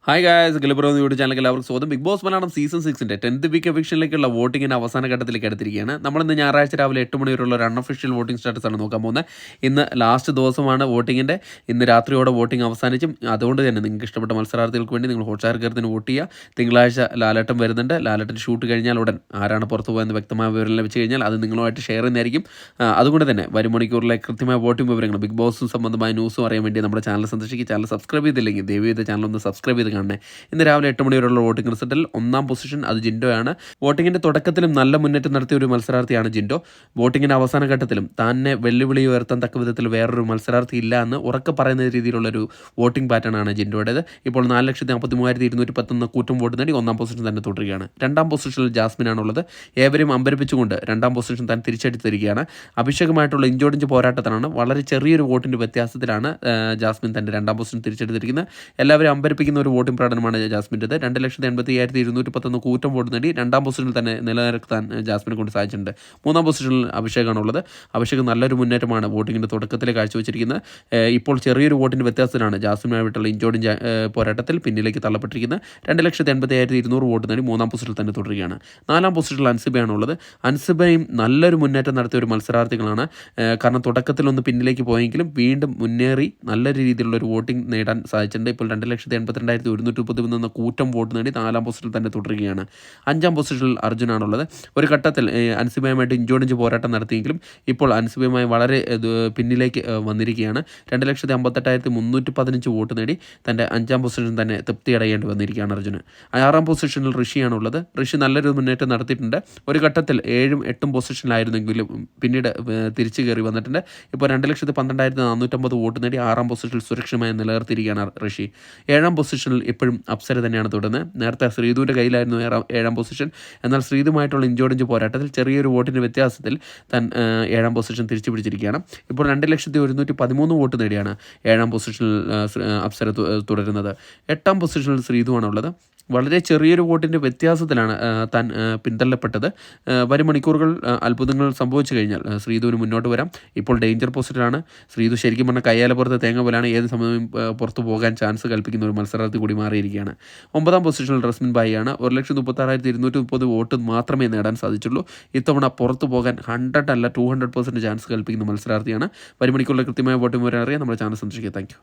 Hi guys, ഗിലിബ്രോ YouTube ചാനലിലേക്ക് എല്ലാവർക്കും സ്വാഗതം. Big Boss Malayalam season 6 10th week എവിക്ഷനിലേക്കുള്ള വോട്ടിങ്ങിൻ്റെ അവസാന ഘട്ടത്തിലേക്ക് എടുത്തിരിക്കുകയാണ്. നമ്മളിന്ന് ഞായറാഴ്ച രാവിലെ 8 മണി വരെയുള്ള ഒരു അൺഒഫീഷ്യൽ വോട്ടിംഗ് സ്റ്റാറ്റസ് ആണ് നോക്കാൻ പോകുന്നത്. ഇന്ന് ലാസ്റ്റ് ദിവസമാണ് വോട്ടിങ്ങിൻ്റെ. ഇന്ന് രാത്രിയോടെ വോട്ടിംഗ് അവസാനിച്ചും. അതുകൊണ്ട് തന്നെ നിങ്ങൾക്ക് ഇഷ്ടപ്പെട്ട മത്സരാർത്ഥികൾക്ക് വേണ്ടി നിങ്ങൾ ഹോട്ട്സ്റ്റാർ കയറത്തിന് വോട്ട് ചെയ്യുക. തിങ്കളാഴ്ച ലാലേട്ടൻ വരുന്നുണ്ട്. ലാലേട്ടൻ ഷൂട്ട് കഴിഞ്ഞാൽ ഉടൻ ആരാണ് പുറത്തു പോയെന്ന് വ്യക്തമായ വിവരം ലഭിച്ചു കഴിഞ്ഞാൽ അത് നിങ്ങളുമായിട്ട് ഷെയർ ചെയ്യുന്നതായിരിക്കും. അതുകൊണ്ട് തന്നെ വരും മണിക്കൂറിലെ കൃത്യമായ വോട്ടിംഗ് വിവരങ്ങൾ ബിഗ് ബോസും സംബന്ധമായ ന്യൂസും അറിയാൻ വേണ്ടി നമ്മുടെ ചാനൽ സന്ദർശിക്കുക. ചാനൽ സബ്സ്ക്രൈബ് ചെയ്തില്ലെങ്കിൽ ദയവ് ചെയ്ത് ചാനൽ ഒന്ന് സബ്സ്ക്രൈബ് ചെയ്ത് കാണണേ. ഇന്ന് രാവിലെ 8 മണി വരെയുള്ള വോട്ടിംഗ് റിസൾട്ടിൽ ഒന്നാം പൊസിഷൻ അത് ജിൻഡോയാണ്. വോട്ടിങ്ങിൻ്റെ തുടക്കത്തിലും നല്ല മുന്നേറ്റം നടത്തിയ ഒരു മത്സരാർത്ഥിയാണ് ജിൻഡോ. വോട്ടിങ്ങിൻ്റെ അവസാന ഘട്ടത്തിലും തന്നെ വെല്ലുവിളി ഉയർത്താൻ തക്ക വിധത്തിൽ വേറൊരു മത്സരാർത്ഥി ഇല്ല എന്ന് ഉറക്കെ പറയുന്ന രീതിയിലുള്ളൊരു വോട്ടിംഗ് പാറ്റേൺ ആണ് ജിൻഡോയുടേത്. ഇപ്പോൾ 4,43,211 കൂറ്റം വോട്ട് നേടി ഒന്നാം പൊസിഷൻ തന്നെ തുടരുകയാണ്. രണ്ടാം പൊസിഷനിൽ ജാസ്മിനാണുള്ളത്. ഏവരും അമ്പരപ്പിച്ചുകൊണ്ട് രണ്ടാം പൊസിഷൻ താൻ തിരിച്ചെടുത്തിരിക്കുകയാണ്. അഭിഷേകമായിട്ടുള്ള ഇഞ്ചോടിഞ്ച് പോരാട്ടത്തിലാണ് വളരെ ചെറിയൊരു വോട്ടിൻ്റെ വ്യത്യാസത്തിലാണ് ജാസ്മിൻ തൻ്റെ രണ്ടാം പൊസിഷൻ തിരിച്ചെടുത്തിരിക്കുന്നത്. എല്ലാവരും അമ്പരപ്പിക്കുന്ന ഒരു വോട്ടിംഗ് പ്രകടനമാണ് ജാസ്മിൻ്റെത്. 2,85,211 കൂറ്റം വോട്ട് നേടി രണ്ടാം പൊസിഷനിൽ തന്നെ നിലനിർത്താൻ ജാസ്മിനെ കൊണ്ട് സാധിച്ചിട്ടുണ്ട്. മൂന്നാം പൊസിഷനിൽ അഭിഷേകാണുള്ളത്. അഭിഷേക് നല്ലൊരു മുന്നേറ്റമാണ് വോട്ടിങ്ങിൻ്റെ തുടക്കത്തിൽ കാഴ്ചവെച്ചിരിക്കുന്നത്. ഇപ്പോൾ ചെറിയൊരു വോട്ടിൻ്റെ വ്യത്യാസത്തിലാണ് ജാസ്മിനുമായിട്ടുള്ള ഇഞ്ചോടിഞ്ച് പോരാട്ടത്തിൽ പിന്നിലേക്ക് തള്ളപ്പെട്ടിരിക്കുന്നത്. 2,85,200 വോട്ട് നേടി മൂന്നാം പൊസിഷനിൽ തന്നെ തുടരുകയാണ്. നാലാം പൊസിഷനിൽ അൻസിബയാണുള്ളത്. അൻസിബയും നല്ലൊരു മുന്നേറ്റം നടത്തിയ ഒരു മത്സരാർത്ഥികളാണ്. കാരണം തുടക്കത്തിലൊന്ന് പിന്നിലേക്ക് പോയെങ്കിലും വീണ്ടും മുന്നേറി നല്ല രീതിയിലുള്ള ഒരു വോട്ടിംഗ് നേടാൻ സാധിച്ചിട്ടുണ്ട്. ഇപ്പോൾ 2,82,131 കൂറ്റം വോട്ട് നേടി നാലാം പൊസിഷനിൽ തന്നെ തുടരുകയാണ്. അഞ്ചാം പൊസിഷനിൽ അർജുനാണുള്ളത്. ഒരു ഘട്ടത്തിൽ അൻസിബയുമായിട്ട് ഇഞ്ചോടിഞ്ച് പോരാട്ടം നടത്തിയെങ്കിലും ഇപ്പോൾ അൻസിബയുമായി വളരെ പിന്നിലേക്ക് വന്നിരിക്കുകയാണ്. 2,58,315 വോട്ട് നേടി തൻ്റെ അഞ്ചാം പൊസിഷൻ തന്നെ തൃപ്തിയടയേണ്ടി വന്നിരിക്കുകയാണ് അർജുന്. ആറാം പൊസിഷനിൽ ഋഷിയാണുള്ളത്. ഋഷി നല്ലൊരു മുന്നേറ്റം നടത്തിയിട്ടുണ്ട്. ഒരു ഘട്ടത്തിൽ 7ഉം 8ഉം പൊസിഷനിലായിരുന്നെങ്കിലും പിന്നീട് തിരിച്ചു കയറി വന്നിട്ടുണ്ട്. ഇപ്പോൾ 2,12,450 വോട്ട് നേടി ആറാം പൊസിഷനിൽ സുരക്ഷിതമായി നിലനിർത്തിയിരിക്കുകയാണ് ഋഷി. ഏഴാം പൊസിഷനിൽ ഇപ്പോഴും അപ്സര തന്നെയാണ് തുടരുന്നത്. നേരത്തെ ശ്രീധുവിൻ്റെ കയ്യിലായിരുന്നു ഏഴാം പൊസിഷൻ. എന്നാൽ ശ്രീധുമായിട്ടുള്ള ഇഞ്ചോടിഞ്ച് പോരാട്ടത്തിൽ ചെറിയൊരു വോട്ടിൻ്റെ വ്യത്യാസത്തിൽ താൻ ഏഴാം പൊസിഷൻ തിരിച്ചു പിടിച്ചിരിക്കുകയാണ്. ഇപ്പോൾ 2,113 വോട്ട് നേടിയാണ് ഏഴാം പൊസിഷനിൽ അപ്സര തുടരുന്നത്. എട്ടാം പൊസിഷനിൽ ശ്രീധുവാണുള്ളത്. വളരെ ചെറിയൊരു വോട്ടിൻ്റെ വ്യത്യാസത്തിലാണ് താൻ പിന്തള്ളപ്പെട്ടത്. വരും മണിക്കൂറുകൾ അത്ഭുതങ്ങൾ സംഭവിച്ചു കഴിഞ്ഞാൽ ശ്രീധുവിന് മുന്നോട്ട് വരാം. ഇപ്പോൾ ഡേഞ്ചർ പൊസിഷനിലാണ് ശ്രീധു. ശരിക്കും പറഞ്ഞാൽ കയ്യാലപ്പുറത്ത് തേങ്ങ പോലാണ്. ഏത് സമയവും പുറത്തു പോകാൻ ചാൻസ് കൽപ്പിക്കുന്ന ഒരു മത്സരാർത്ഥി കൂടി മാറിയിരിക്കുകയാണ്. ഒമ്പതാം പൊസിഷനിൽ റസ്മിൻ ബായിയാണ്. 1,36,230 വോട്ട് മാത്രമേ നേടാൻ സാധിച്ചുള്ളൂ. ഇത്തവണ പുറത്തു പോകാൻ 100 അല്ല 200% ചാൻസ് കൽപ്പിക്കുന്ന മത്സരാർത്ഥിയാണ്. വരും മണിക്കൂറിലെ കൃത്യമായ വോട്ടിംഗ് വരെ അറിയാൻ നമ്മുടെ ചാനൽ സന്ദർശിക്കുക. Thank you.